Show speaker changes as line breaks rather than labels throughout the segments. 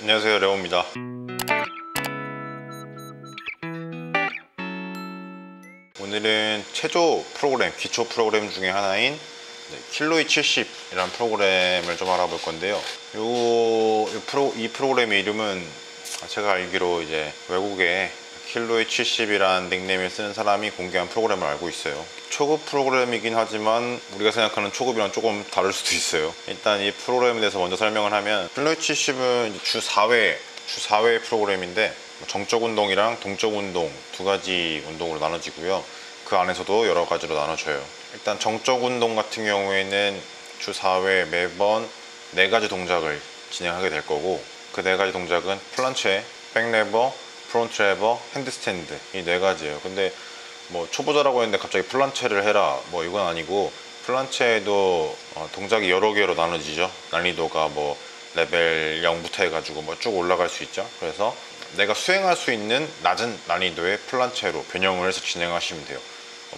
안녕하세요, 레오입니다. 오늘은 체조 프로그램, 기초 프로그램 중에 하나인 킬로이 70이라는 프로그램을 좀 알아볼 건데요. 이 프로그램의 이름은 제가 알기로 이제 외국에 킬로이 70이라는 닉네임을 쓰는 사람이 공개한 프로그램을 알고 있어요. 초급 프로그램이긴 하지만 우리가 생각하는 초급이랑 조금 다를 수도 있어요. 일단 이 프로그램에 대해서 먼저 설명을 하면, 킬로이 70은 주 4회 프로그램인데 정적 운동이랑 동적 운동 두 가지 운동으로 나눠지고요. 그 안에서도 여러 가지로 나눠져요. 일단 정적 운동 같은 경우에는 주 4회 매번 4가지 동작을 진행하게 될 거고, 그 4가지 동작은 플란체, 백레버, 프론트 레버, 핸드스탠드, 이 4가지예요. 근데 뭐 초보자라고 했는데 갑자기 플란체를 해라, 뭐 이건 아니고, 플란체에도 동작이 여러 개로 나눠지죠. 난이도가 뭐 레벨 0부터 해가지고 뭐 쭉 올라갈 수 있죠. 그래서 내가 수행할 수 있는 낮은 난이도의 플란체로 변형을 해서 진행하시면 돼요.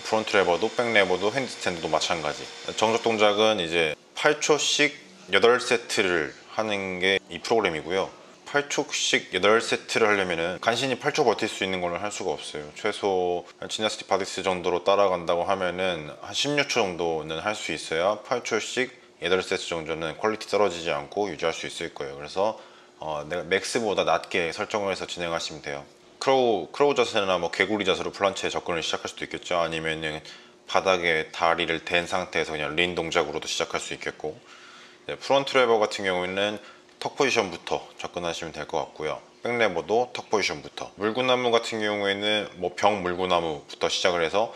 프론트 레버도 백레버도 핸드스탠드도 마찬가지. 정적 동작은 이제 8초씩 8세트를 하는 게 이 프로그램이고요. 8초씩 8세트를 하려면은 간신히 8초 버틸 수 있는 거는 할 수가 없어요. 최소 지나스틱 바디스 정도로 따라간다고 하면은 한 16초 정도는 할 수 있어야 8초씩 8세트 정도는 퀄리티 떨어지지 않고 유지할 수 있을 거예요. 그래서 내가 맥스보다 낮게 설정을 해서 진행하시면 돼요. 크로우 자세나 뭐 개구리 자세로 플란체에 접근을 시작할 수도 있겠죠. 아니면은 바닥에 다리를 댄 상태에서 그냥 린 동작으로도 시작할 수 있겠고, 프론트 레버 같은 경우에는 턱 포지션부터 접근하시면 될 것 같고요. 백레버도 턱 포지션부터. 물구나무 같은 경우에는 뭐 병 물구나무부터 시작을 해서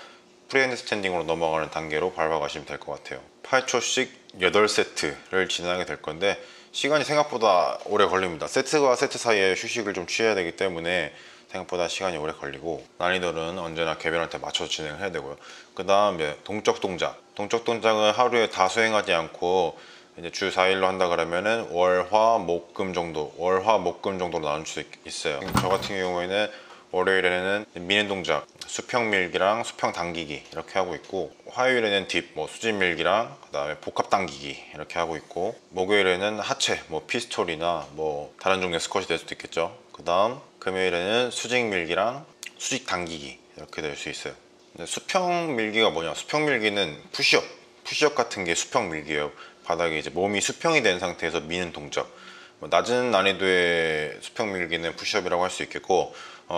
프리핸드 스탠딩으로 넘어가는 단계로 밟아가시면 될 것 같아요. 8초씩 8세트를 진행하게 될 건데 시간이 생각보다 오래 걸립니다. 세트와 세트 사이에 휴식을 좀 취해야 되기 때문에 생각보다 시간이 오래 걸리고, 난이도는 언제나 개별한테 맞춰서 진행을 해야 되고요. 그 다음 동적 동작은 하루에 다 수행하지 않고 이제 주 4일로 한다 그러면은 월, 화, 목, 금 정도로 나눌 수 있어요. 저 같은 경우에는 월요일에는 미는 동작, 수평 밀기랑 수평 당기기 이렇게 하고 있고, 화요일에는 딥, 뭐 수직 밀기랑 그 다음에 복합 당기기 이렇게 하고 있고, 목요일에는 하체, 뭐 피스톨이나 뭐 다른 종류의 스쿼시 될 수도 있겠죠. 그 다음 금요일에는 수직 밀기랑 수직 당기기 이렇게 될 수 있어요. 수평 밀기가 뭐냐? 수평 밀기는 푸시업 같은 게 수평 밀기예요. 바닥에 이제 몸이 수평이 된 상태에서 미는 동작. 낮은 난이도의 수평 밀기는 푸시업이라고 할 수 있겠고,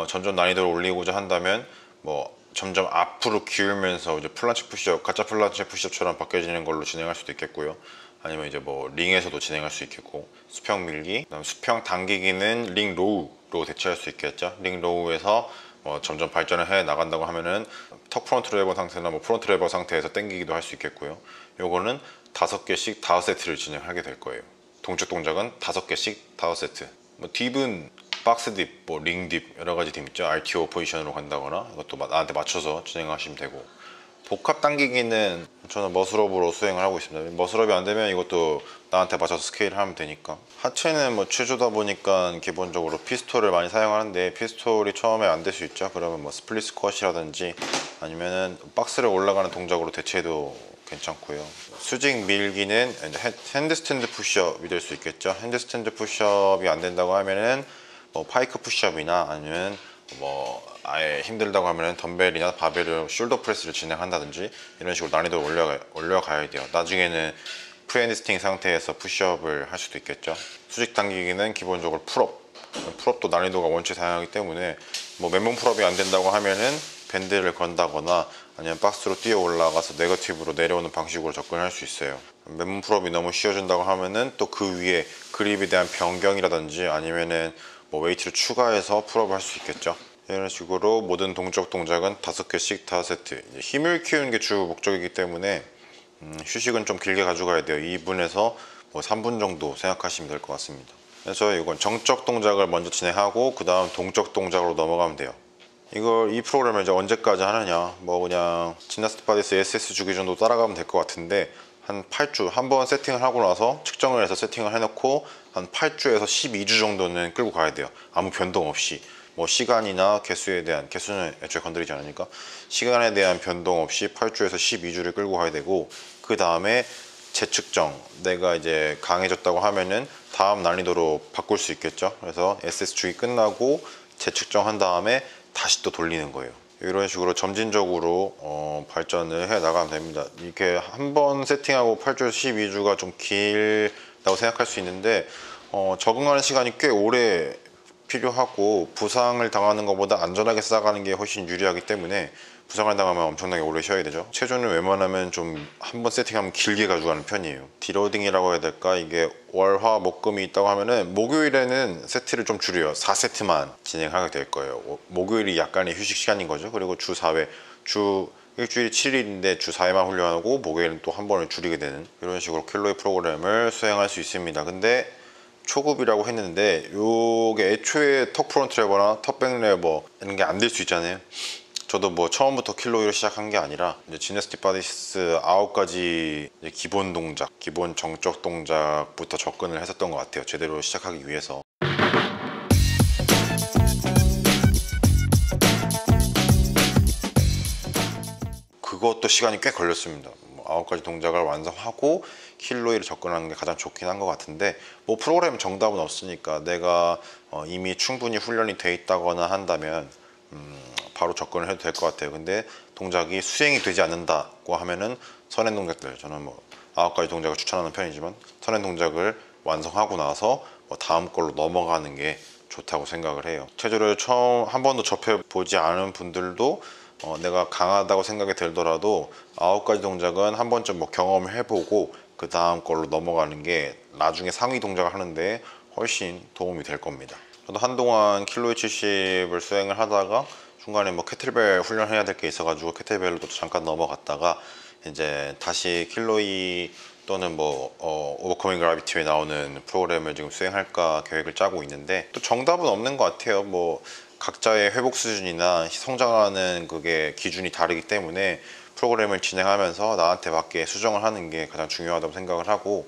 점점 난이도를 올리고자 한다면 뭐 점점 앞으로 기울면서 이제 플란체 푸시업, 가짜 플란체 푸시업처럼 바뀌어지는 걸로 진행할 수도 있겠고요. 아니면 이제 뭐 링에서도 진행할 수 있겠고, 수평 밀기, 그다음 수평 당기기는 링 로우로 대체할 수 있겠죠. 링 로우에서 점점 발전을 해 나간다고 하면은 턱 프론트 레버 상태나 뭐 프론트 레버 상태에서 당기기도 할 수 있겠고요. 요거는 5개씩 5세트를 진행하게 될 거예요. 동적 동작은 5개씩 5세트. 뭐 딥은 박스 딥, 뭐 링 딥, 여러 가지 딥 있죠. RTO 포지션으로 간다거나 이것도 나한테 맞춰서 진행하시면 되고, 복합 당기기는 저는 머슬업으로 수행을 하고 있습니다. 머슬업이 안 되면 이것도 나한테 맞춰서 스케일을 하면 되니까. 하체는 뭐 체조다 보니까 기본적으로 피스톨을 많이 사용하는데, 피스톨이 처음에 안 될 수 있죠. 그러면 뭐 스플릿 스쿼시라든지 아니면은 박스를 올라가는 동작으로 대체해도 괜찮고요. 수직 밀기는 핸드스탠드 푸시업이 될 수 있겠죠. 핸드스탠드 푸시업이 안 된다고 하면은 뭐 파이크 푸시업이나 아니면 뭐 아예 힘들다고 하면은 덤벨이나 바벨을 숄더 프레스를 진행한다든지 이런 식으로 난이도를 올려가야 돼요. 나중에는 프리핸드 스팅 상태에서 푸시업을 할 수도 있겠죠. 수직 당기기는 기본적으로 풀업도 난이도가 원체 다양하기 때문에 뭐 맨몸 풀업이 안 된다고 하면은 밴드를 건다거나 아니면 박스로 뛰어 올라가서 네거티브로 내려오는 방식으로 접근할 수 있어요. 맨몸 풀업이 너무 쉬워진다고 하면은 또 그 위에 그립에 대한 변경이라든지 아니면은 뭐 웨이트를 추가해서 풀업을 할 수 있겠죠. 이런 식으로 모든 동적 동작은 5개씩 5세트. 힘을 키우는 게 주 목적이기 때문에 휴식은 좀 길게 가져가야 돼요. 2분에서 뭐 3분 정도 생각하시면 될 것 같습니다. 그래서 이건 정적 동작을 먼저 진행하고 그 다음 동적 동작으로 넘어가면 돼요. 이 프로그램을 이제 언제까지 하느냐, 뭐 그냥 지나스틱 바디스 SS 주기 정도 따라가면 될 것 같은데, 한 8주, 한번 세팅을 하고 나서 측정을 해서 세팅을 해놓고 한 8주에서 12주 정도는 끌고 가야 돼요. 아무 변동 없이. 뭐 시간이나 개수는 애초에 건드리지 않으니까 시간에 대한 변동 없이 8주에서 12주를 끌고 가야 되고, 그 다음에 재측정, 내가 이제 강해졌다고 하면은 다음 난이도로 바꿀 수 있겠죠. 그래서 SS 주기 끝나고 재측정한 다음에 다시 또 돌리는 거예요. 이런 식으로 점진적으로 발전을 해 나가면 됩니다. 이렇게 한 번 세팅하고 8주 12주가 좀 길다고 생각할 수 있는데 적응하는 시간이 꽤 오래 필요하고, 부상을 당하는 것보다 안전하게 쌓아가는 게 훨씬 유리하기 때문에 부상을 당하면 엄청나게 오래 쉬어야 되죠. 체조는 웬만하면 좀 한 번 세팅하면 길게 가져가는 편이에요. 디로딩이라고 해야 될까? 이게 월, 화, 목금이 있다고 하면은 목요일에는 세트를 좀 줄여요. 4세트만 진행하게 될 거예요. 목요일이 약간의 휴식 시간인 거죠. 그리고 주 4회, 일주일이 7일인데 주 4회만 훈련하고 목요일은 또 한 번을 줄이게 되는, 이런 식으로 킬로이 프로그램을 수행할 수 있습니다. 근데 초급이라고 했는데 요게 애초에 턱 프론트 레버나 턱백 레버 이런 게 안 될 수 있잖아요. 저도 뭐 처음부터 킬로이를 시작한 게 아니라 이제 지네스틱 바디스 9가지 기본 동작, 기본 정적 동작부터 접근을 했었던 것 같아요. 제대로 시작하기 위해서. 그것도 시간이 꽤 걸렸습니다. 9가지 동작을 완성하고 킬로이를 접근하는 게 가장 좋긴 한 것 같은데, 뭐 프로그램 정답은 없으니까 내가 이미 충분히 훈련이 돼 있다거나 한다면 바로 접근을 해도 될 것 같아요. 근데 동작이 수행이 되지 않는다고 하면은 선행 동작들, 저는 뭐 9가지 동작을 추천하는 편이지만 선행 동작을 완성하고 나서 다음 걸로 넘어가는 게 좋다고 생각을 해요. 체조를 처음 한 번도 접해보지 않은 분들도 내가 강하다고 생각이 들더라도 9가지 동작은 한 번쯤 뭐 경험을 해보고 그 다음 걸로 넘어가는 게 나중에 상위 동작을 하는데 훨씬 도움이 될 겁니다. 저도 한동안 킬로이 70을 수행을 하다가 중간에 뭐 캐틀벨 훈련해야 될 게 있어가지고 캐틀벨로 또 잠깐 넘어갔다가 이제 다시 킬로이 또는 뭐 오버커밍 그라비티에 나오는 프로그램을 지금 수행할까 계획을 짜고 있는데, 또 정답은 없는 것 같아요. 뭐 각자의 회복 수준이나 성장하는 그게 기준이 다르기 때문에 프로그램을 진행하면서 나한테 맞게 수정을 하는 게 가장 중요하다고 생각을 하고,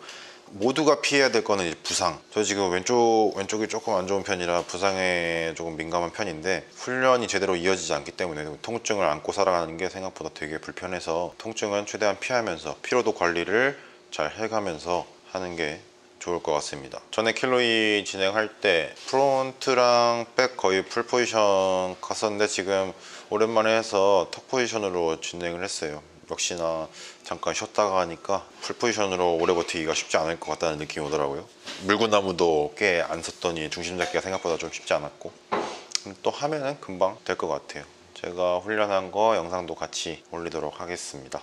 모두가 피해야 될 거는 이제 부상. 저 지금 왼쪽이 조금 안 좋은 편이라 부상에 조금 민감한 편인데, 훈련이 제대로 이어지지 않기 때문에 통증을 안고 살아가는 게 생각보다 되게 불편해서 통증은 최대한 피하면서 피로도 관리를 잘 해가면서 하는 게 좋을 것 같습니다. 전에 킬로이 진행할 때 프론트랑 백 거의 풀 포지션 갔었는데 지금 오랜만에 해서 턱 포지션으로 진행을 했어요. 역시나 잠깐 쉬었다가 하니까 풀 포지션으로 오래 버티기가 쉽지 않을 것 같다는 느낌이 오더라고요. 물구나무도 꽤 안 섰더니 중심 잡기가 생각보다 좀 쉽지 않았고, 또 하면은 금방 될 것 같아요. 제가 훈련한 거 영상도 같이 올리도록 하겠습니다.